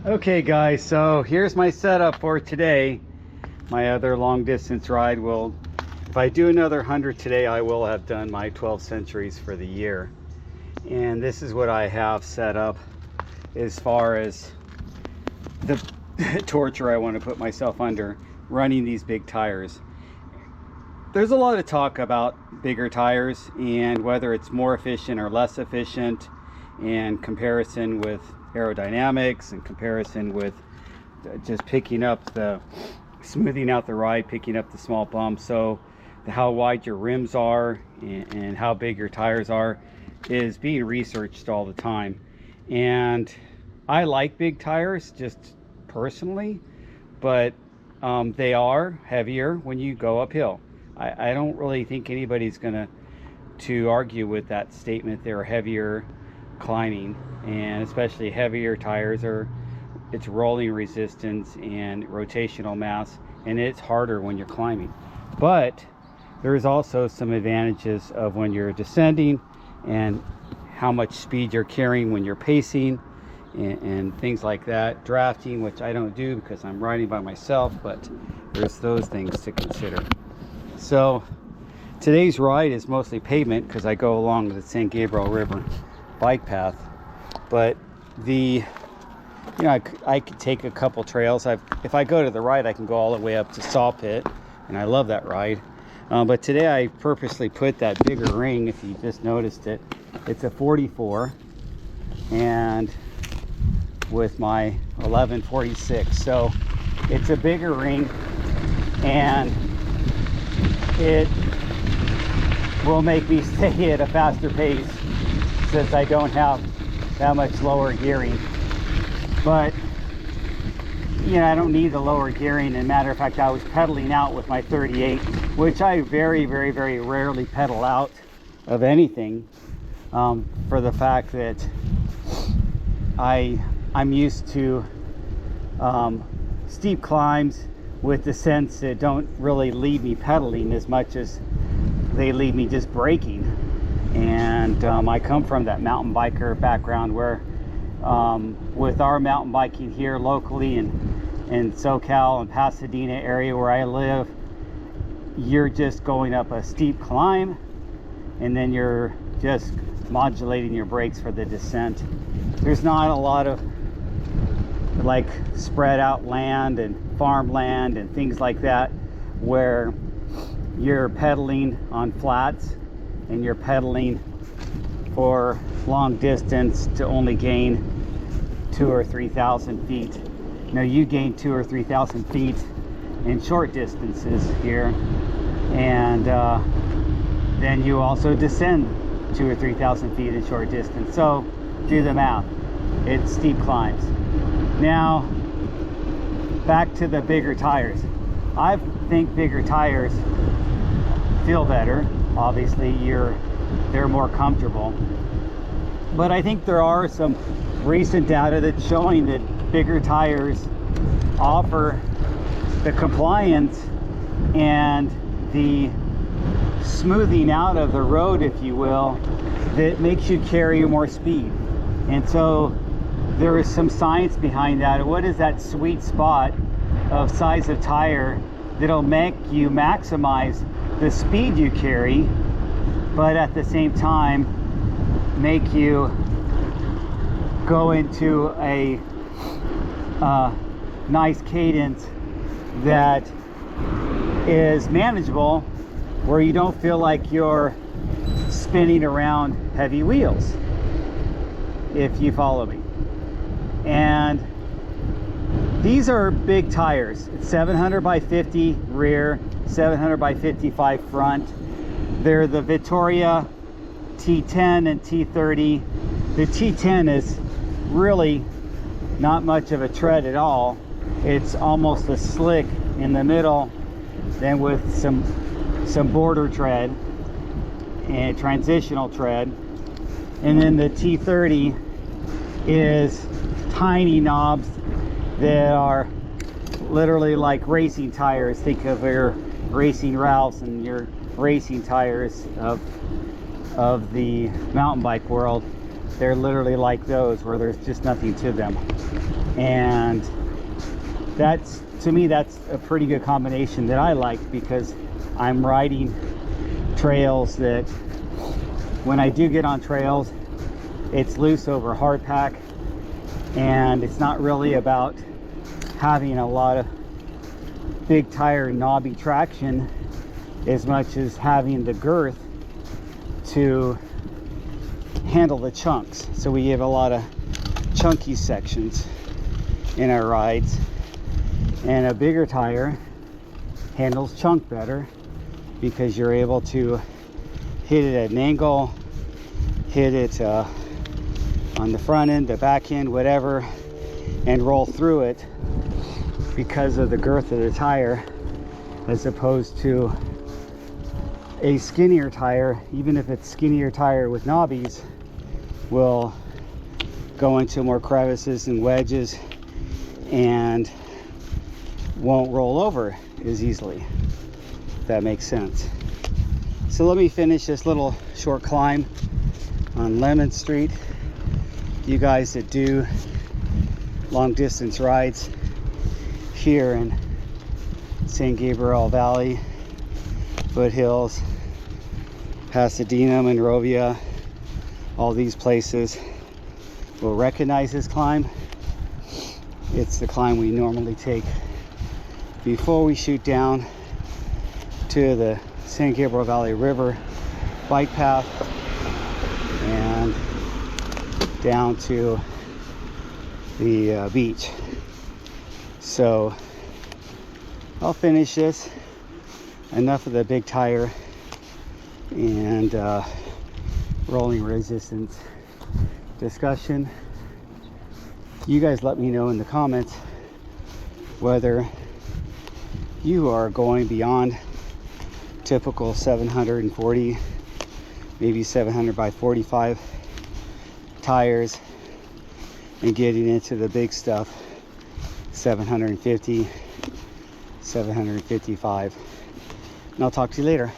Okay guys, so here's my setup for today. My other long distance ride will, if I do another 100 today, I will have done my 12 centuries for the year. And this is what I have set up as far as the torture I want to put myself under running these big tires. There's a lot of talk about bigger tires and whether it's more efficient or less efficient, and comparison with aerodynamics and comparison with just picking up the smoothing out the ride, picking up the small bumps. So how wide your rims are and how big your tires are is being researched all the time. And I like big tires just personally, but they are heavier when you go uphill. I don't really think anybody's gonna argue with that statement. They're heavier climbing, and especially heavier tires it's rolling resistance and rotational mass, and it's harder when you're climbing. But there's also some advantages of when you're descending and how much speed you're carrying when you're pacing and things like that. Drafting, which I don't do because I'm riding by myself, but there's those things to consider. So today's ride is mostly pavement because I go along the San Gabriel River bike path, but I could take a couple trails. If I go to the right, I can go all the way up to Saw Pit, and I love that ride. But today I purposely put that bigger ring. If you just noticed it, it's a 44 and with my 1146, so it's a bigger ring, and it will make me stay at a faster pace since I don't have that much lower gearing. But I don't need the lower gearing. And matter of fact, I was pedaling out with my 38, which I very, very, very rarely pedal out of anything, for the fact that I'm used to steep climbs with descents that don't really lead me pedaling as much as they lead me just braking. And I come from that mountain biker background where with our mountain biking here locally in SoCal and Pasadena area where I live, you're just going up a steep climb and then you're just modulating your brakes for the descent. There's not a lot of like spread out land and farmland and things like that where you're pedaling on flats and you're pedaling for long distance to only gain 2,000 or 3,000 feet. No, you gain 2,000 or 3,000 feet in short distances here, and then you also descend 2,000 or 3,000 feet in short distance. So do the math. It's steep climbs. Now back to the bigger tires. I think bigger tires feel better. Obviously they're more comfortable, but I think there are some recent data that's showing that bigger tires offer the compliance and the smoothing out of the road, if you will, that makes you carry more speed. And so there is some science behind that. What is that sweet spot of size of tire that'll make you maximize the speed you carry, but at the same time make you go into a nice cadence that is manageable, where you don't feel like you're spinning around heavy wheels, if you follow me. And these are big tires. It's 700 by 50 rear, 700 by 55 front. They're the Vittoria T10 and T30. The T10 is really not much of a tread at all. It's almost a slick in the middle, then with some border tread and transitional tread. And then the T30 is tiny knobs that are literally like racing tires. Think of your racing Ralphs and your racing tires of the mountain bike world. They're literally like those, where there's just nothing to them. And And that's, to me, that's a pretty good combination that I like, because I'm riding trails that when I do get on trails, it's loose over hard pack, and it's not really about having a lot of big tire knobby traction as much as having the girth to handle the chunks. So we have a lot of chunky sections in our rides, and a bigger tire handles chunk better because you're able to hit it at an angle, hit it on the front end, the back end, whatever, and roll through it because of the girth of the tire, as opposed to a skinnier tire. Even if it's skinnier tire with knobbies, will go into more crevices and wedges and won't roll over as easily, if that makes sense. So let me finish this little short climb on Lemon Street. You guys that do long distance rides here in San Gabriel Valley, Foothills, Pasadena, Monrovia, all these places will recognize this climb. It's the climb we normally take before we shoot down to the San Gabriel Valley River bike path and down to the beach. So I'll finish this. Enough of the big tire and rolling resistance discussion. You guys let me know in the comments whether you are going beyond typical 740, maybe 700 by 45 tires, and getting into the big stuff, 750, 755. And I'll talk to you later.